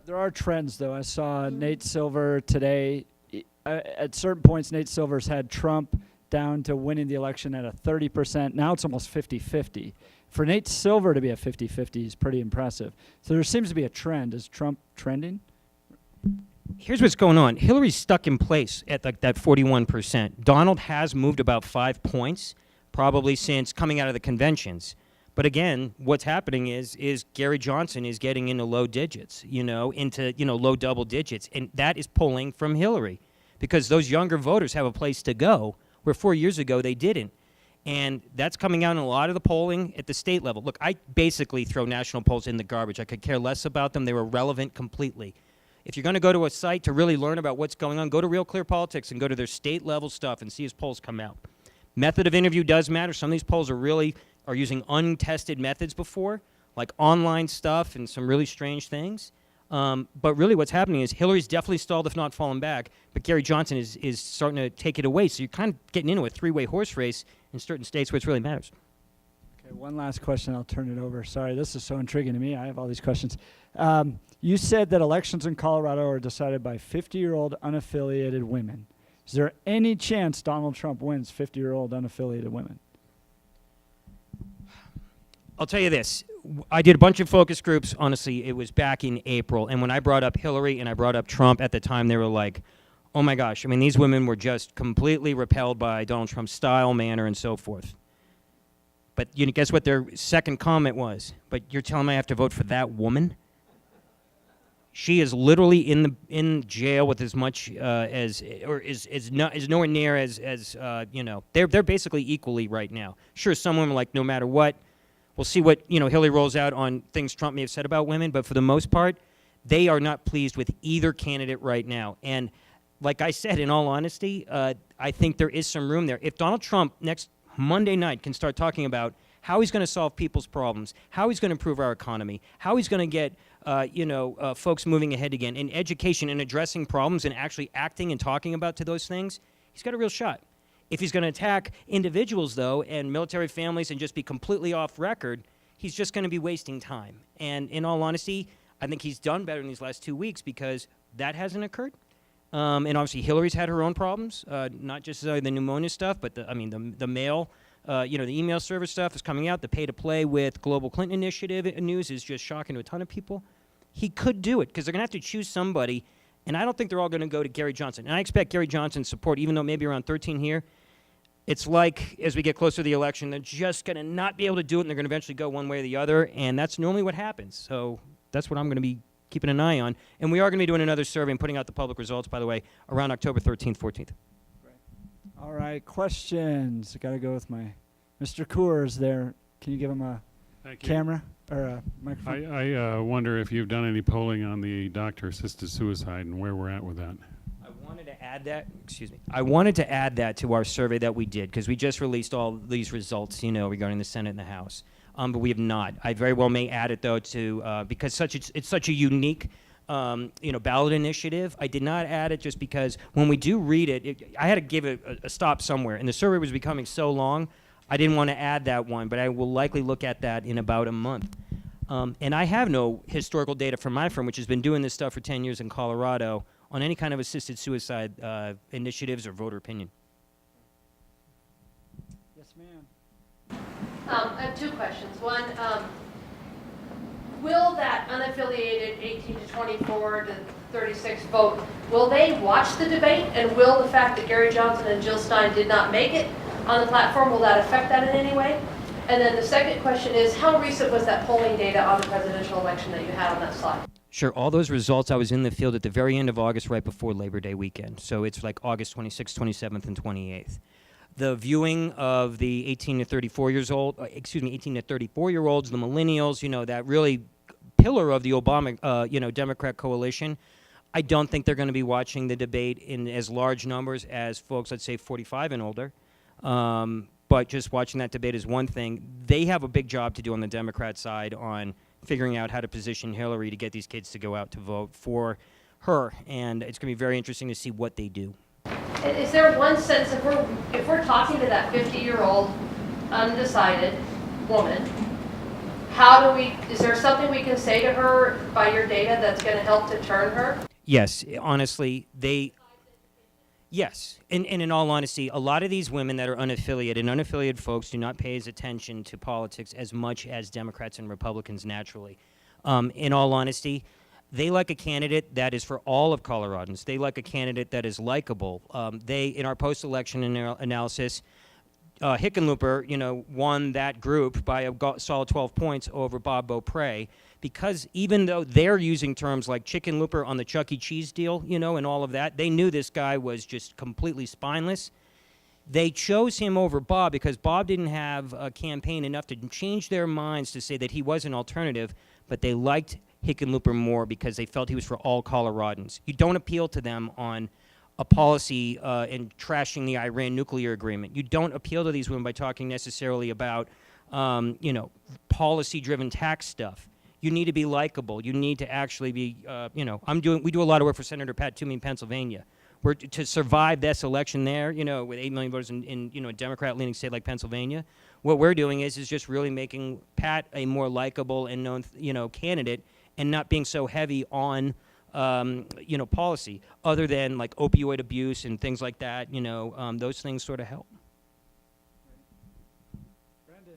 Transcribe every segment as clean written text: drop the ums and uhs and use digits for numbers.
There are trends, though. I saw Nate Silver today. At certain points, Nate Silver's had Trump down to winning the election at a 30%. Now it's almost 50-50. For Nate Silver to be at 50-50 is pretty impressive. So there seems to be a trend. Is Trump trending? Here's what's going on. Hillary's stuck in place at like that 41%. Donald has moved about 5 points, probably since coming out of the conventions. But again, what's happening is Gary Johnson is getting into low digits, into low double digits, and that is pulling from Hillary, because those younger voters have a place to go where 4 years ago they didn't. And that's coming out in a lot of the polling at the state level. Look, I basically throw national polls in the garbage. I could care less about them. They were irrelevant completely. If you're going to go to a site to really learn about what's going on, go to Real Clear Politics and go to their state level stuff and see his polls come out. Method of interview does matter. Some of these polls are using untested methods before, like online stuff and some really strange things. But really what's happening is Hillary's definitely stalled, if not fallen back, but Gary Johnson is starting to take it away. So you're kind of getting into a three-way horse race in certain states where it really matters. Okay, one last question. I'll turn it over. Sorry, this is so intriguing to me. I have all these questions. You said that elections in Colorado are decided by 50-year-old unaffiliated women. Is there any chance Donald Trump wins 50-year-old unaffiliated women? I'll tell you this. I did a bunch of focus groups. Honestly, it was back in April. And when I brought up Hillary and I brought up Trump at the time, they were like, oh my gosh. I mean, these women were just completely repelled by Donald Trump's style, manner, and so forth. But guess what their second comment was? But you're telling me I have to vote for that woman? She is literally in jail with as much is nowhere near as they're basically equally right now. Sure, some women like no matter what. We'll see what Hillary rolls out on things Trump may have said about women, but for the most part, they are not pleased with either candidate right now. And like I said, in all honesty, I think there is some room there. If Donald Trump next Monday night can start talking about how he's going to solve people's problems, how he's going to improve our economy, how he's going to get folks moving ahead again in education and addressing problems and actually acting and talking about to those things, he's got a real shot. If he's going to attack individuals, though, and military families and just be completely off record, he's just going to be wasting time. And in all honesty, I think he's done better in these last 2 weeks because that hasn't occurred. And obviously Hillary's had her own problems, not just the pneumonia stuff, but the mail, the email server stuff is coming out. The pay-to-play with Global Clinton Initiative news is just shocking to a ton of people. He could do it because they're going to have to choose somebody, and I don't think they're all going to go to Gary Johnson. And I expect Gary Johnson's support, even though maybe around 13 here. It's like, as we get closer to the election, they're just going to not be able to do it, and they're going to eventually go one way or the other, and that's normally what happens. So that's what I'm going to be keeping an eye on. And we are going to be doing another survey and putting out the public results, by the way, around October 13th, 14th. Great. All right, questions. I got to go with my Mr. Coors there. Can you give him a camera or a microphone? I wonder if you've done any polling on the doctor-assisted suicide and where we're at with that. I wanted to add that to our survey that we did because we just released all these results, regarding the Senate and the House. But we have not. I very well may add it though to because it's such a unique ballot initiative. I did not add it just because when we do read it, I had to give it a stop somewhere, and the survey was becoming so long. I didn't want to add that one, but I will likely look at that in about a month. And I have no historical data from my firm, which has been doing this stuff for 10 years in Colorado, on any kind of assisted suicide initiatives or voter opinion. Yes, ma'am. I have two questions. One, will that unaffiliated 18 to 24 to 36 vote, will they watch the debate? And will the fact that Gary Johnson and Jill Stein did not make it on the platform, will that affect that in any way? And then the second question is, how recent was that polling data on the presidential election that you had on that slide? Sure. All those results, I was in the field at the very end of August, right before Labor Day weekend. So it's like August 26th, 27th, and 28th. The viewing of the 18 to 34-year-olds, the millennials, that really pillar of the Obama, Democrat coalition, I don't think they're going to be watching the debate in as large numbers as folks, let's say, 45 and older. But just watching that debate is one thing. They have a big job to do on the Democrat side on figuring out how to position Hillary to get these kids to go out to vote for her. And it's going to be very interesting to see what they do. Is there one sense, if we're talking to that 50-year-old undecided woman, is there something we can say to her by your data that's going to help to turn her? Yes, honestly, yes. And in all honesty, a lot of these women that are unaffiliated, and unaffiliated folks do not pay as attention to politics as much as Democrats and Republicans naturally. In all honesty, they like a candidate that is for all of Coloradans. They like a candidate that is likable. In our post-election analysis, Hickenlooper, won that group by a solid 12 points over Bob Beaupre, because even though they're using terms like Chicken Looper on the Chuck E. Cheese deal, and all of that, they knew this guy was just completely spineless. They chose him over Bob because Bob didn't have a campaign enough to change their minds to say that he was an alternative, but they liked Hickenlooper more because they felt he was for all Coloradans. You don't appeal to them on a policy and trashing the Iran nuclear agreement. You don't appeal to these women by talking necessarily about, policy-driven tax stuff. You need to be likable. You need to actually be, we do a lot of work for Senator Pat Toomey in Pennsylvania. To survive this election there, with 8 million voters in a Democrat-leaning state like Pennsylvania, what we're doing is just really making Pat a more likable and known, candidate, and not being so heavy on policy, other than like opioid abuse and things like that. Those things sort of help. Brandon.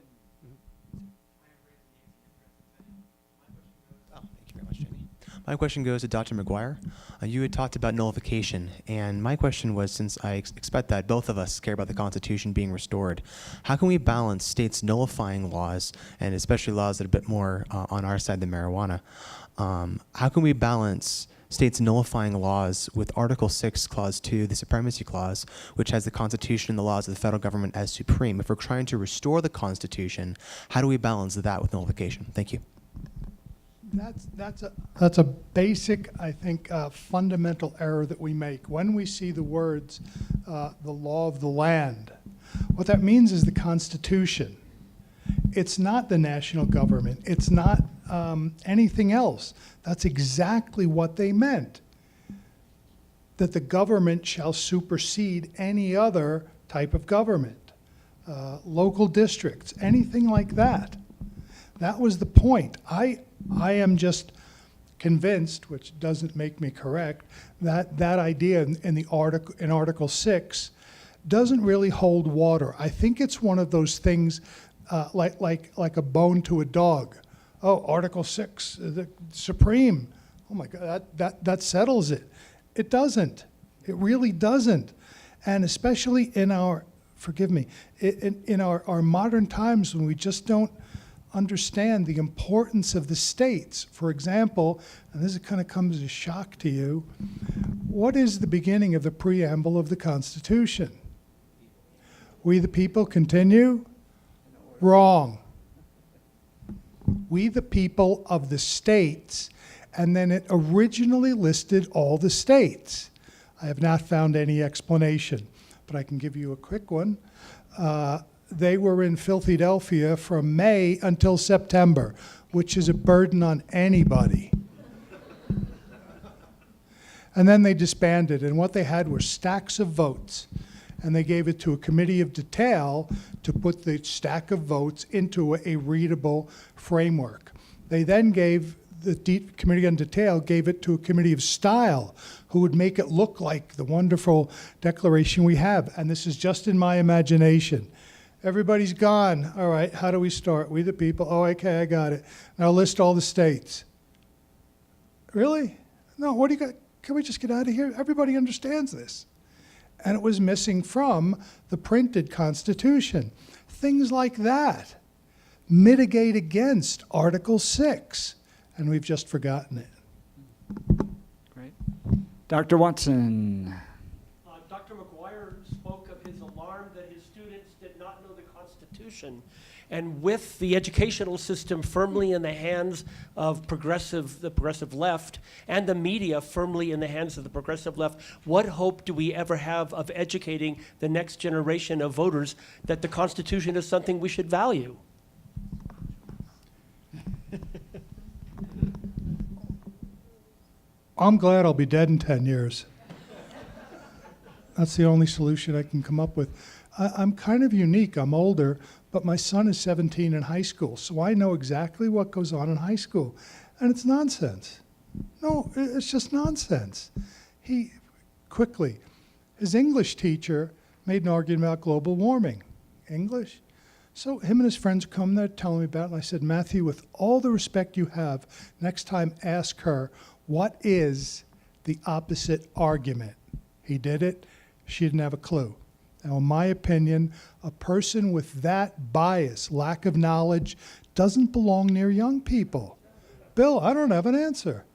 Oh, thank you very much, Jamie. My question goes to Dr. McGuire. You had talked about nullification, and my question was, since I expect that both of us care about the Constitution being restored, how can we balance states nullifying laws, and especially laws that are a bit more on our side than marijuana? How can we balance states nullifying laws with Article 6, Clause 2, the Supremacy Clause, which has the Constitution and the laws of the federal government as supreme? If we're trying to restore the Constitution, how do we balance that with nullification? Thank you. That's a basic, I think, fundamental error that we make. When we see the words, the law of the land, what that means is the Constitution. It's not the national government. It's not anything else. That's exactly what they meant. That the government shall supersede any other type of government. Local districts, anything like that. That was the point. I am just convinced, which doesn't make me correct, that that idea in Article 6 doesn't really hold water. I think it's one of those things like a bone to a dog. Oh, Article 6, the Supreme. Oh my God, that settles it. It doesn't. It really doesn't. And especially in our, forgive me, in our modern times when we just don't understand the importance of the states. For example, and this kind of comes as a shock to you, what is the beginning of the preamble of the Constitution? We the people continue? Wrong. We the people of the states, and then it originally listed all the states. I have not found any explanation, but I can give you a quick one. They were in Philadelphia from May until September, which is a burden on anybody. And then they disbanded, and what they had were stacks of votes. And they gave it to a committee of detail to put the stack of votes into a readable framework. They then gave, the committee on detail gave it to a committee of style who would make it look like the wonderful declaration we have. And this is just in my imagination. Everybody's gone. All right, how do we start? We the people. Oh, okay, I got it. Now list all the states. Really? No, what do you got? Can we just get out of here? Everybody understands this. And it was missing from the printed Constitution. Things like that mitigate against Article 6, and we've just forgotten it. Great. Dr. Watson. Dr. McGuire spoke of his alarm that his students did not know the Constitution. And with the educational system firmly in the hands of the progressive left, and the media firmly in the hands of the progressive left, what hope do we ever have of educating the next generation of voters that the Constitution is something we should value? I'm glad I'll be dead in 10 years. That's the only solution I can come up with. I'm kind of unique. I'm older, but my son is 17 in high school, so I know exactly what goes on in high school. And it's nonsense. No, it's just nonsense. His English teacher made an argument about global warming. English? So him and his friends come there telling me about it, and I said, Matthew, with all the respect you have, next time ask her, what is the opposite argument? He did it. She didn't have a clue. Now, in my opinion, a person with that bias, lack of knowledge, doesn't belong near young people. Bill, I don't have an answer.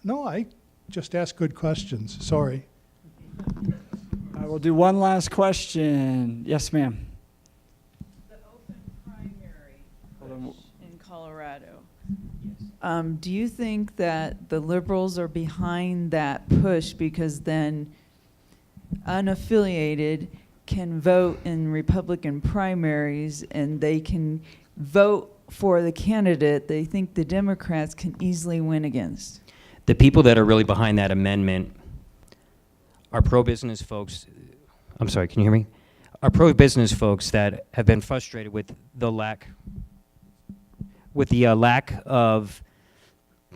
No, I just ask good questions. Sorry. I will do one last question. Yes, ma'am. The open primary Hold push in Colorado. Do you think that the liberals are behind that push because then unaffiliated can vote in Republican primaries and they can vote for the candidate they think the Democrats can easily win against? The people that are really behind that amendment are pro-business folks. I'm sorry, can you hear me? Are pro-business folks that have been frustrated with the lack of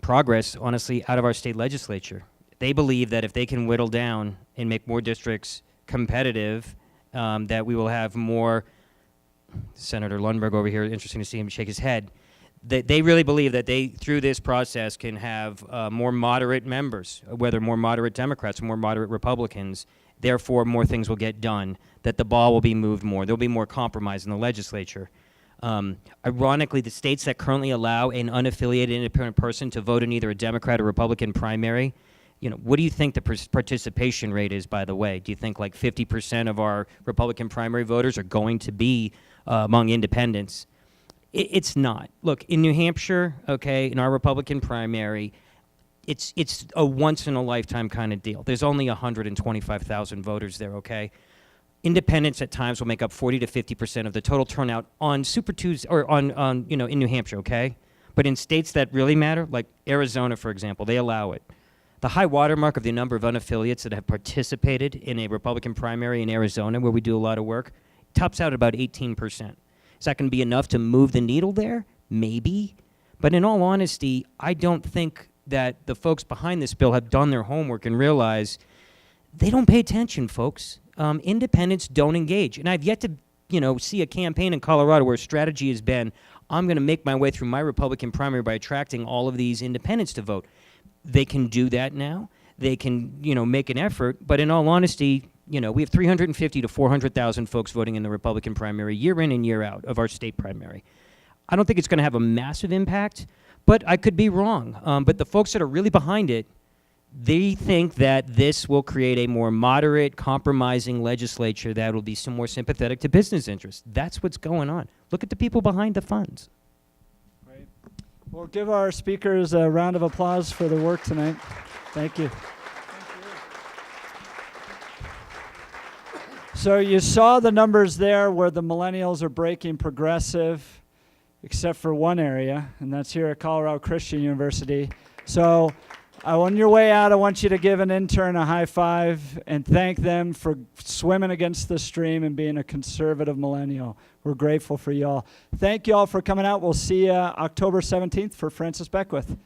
progress, honestly, out of our state legislature. They believe that if they can whittle down and make more districts competitive, that we will have more. Senator Lundberg over here, interesting to see him shake his head. They really believe that they, through this process, can have more moderate members, whether more moderate Democrats or more moderate Republicans. Therefore, more things will get done, that the ball will be moved more. There'll be more compromise in the legislature. Ironically, the states that currently allow an unaffiliated independent person to vote in either a Democrat or Republican primary, what do you think the participation rate is, by the way? Do you think like 50% of our Republican primary voters are going to be among independents? It's not. Look, in New Hampshire, okay, in our Republican primary, it's a once-in-a-lifetime kind of deal. There's only 125,000 voters there, okay? Independents at times will make up 40 to 50% of the total turnout on Super Tuesday, or on in New Hampshire, okay? But in states that really matter, like Arizona, for example, they allow it. The high watermark of the number of unaffiliates that have participated in a Republican primary in Arizona, where we do a lot of work, tops out at about 18%. Is that going to be enough to move the needle there? Maybe. But in all honesty, I don't think that the folks behind this bill have done their homework and realize they don't pay attention, folks. Independents don't engage. And I've yet to, see a campaign in Colorado where strategy has been, I'm going to make my way through my Republican primary by attracting all of these independents to vote. They can do that now. They can, make an effort. But in all honesty, we have 350 to 400,000 folks voting in the Republican primary year in and year out of our state primary. I don't think it's going to have a massive impact, but I could be wrong. But the folks that are really behind it, they think that this will create a more moderate, compromising legislature that will be some more sympathetic to business interests. That's what's going on. Look at the people behind the funds. Great. We'll give our speakers a round of applause for their work tonight. Thank you. So you saw the numbers there where the millennials are breaking progressive, except for one area, and that's here at Colorado Christian University. So on your way out, I want you to give an intern a high five and thank them for swimming against the stream and being a conservative millennial. We're grateful for y'all. Thank you all for coming out. We'll see you October 17th for Francis Beckwith.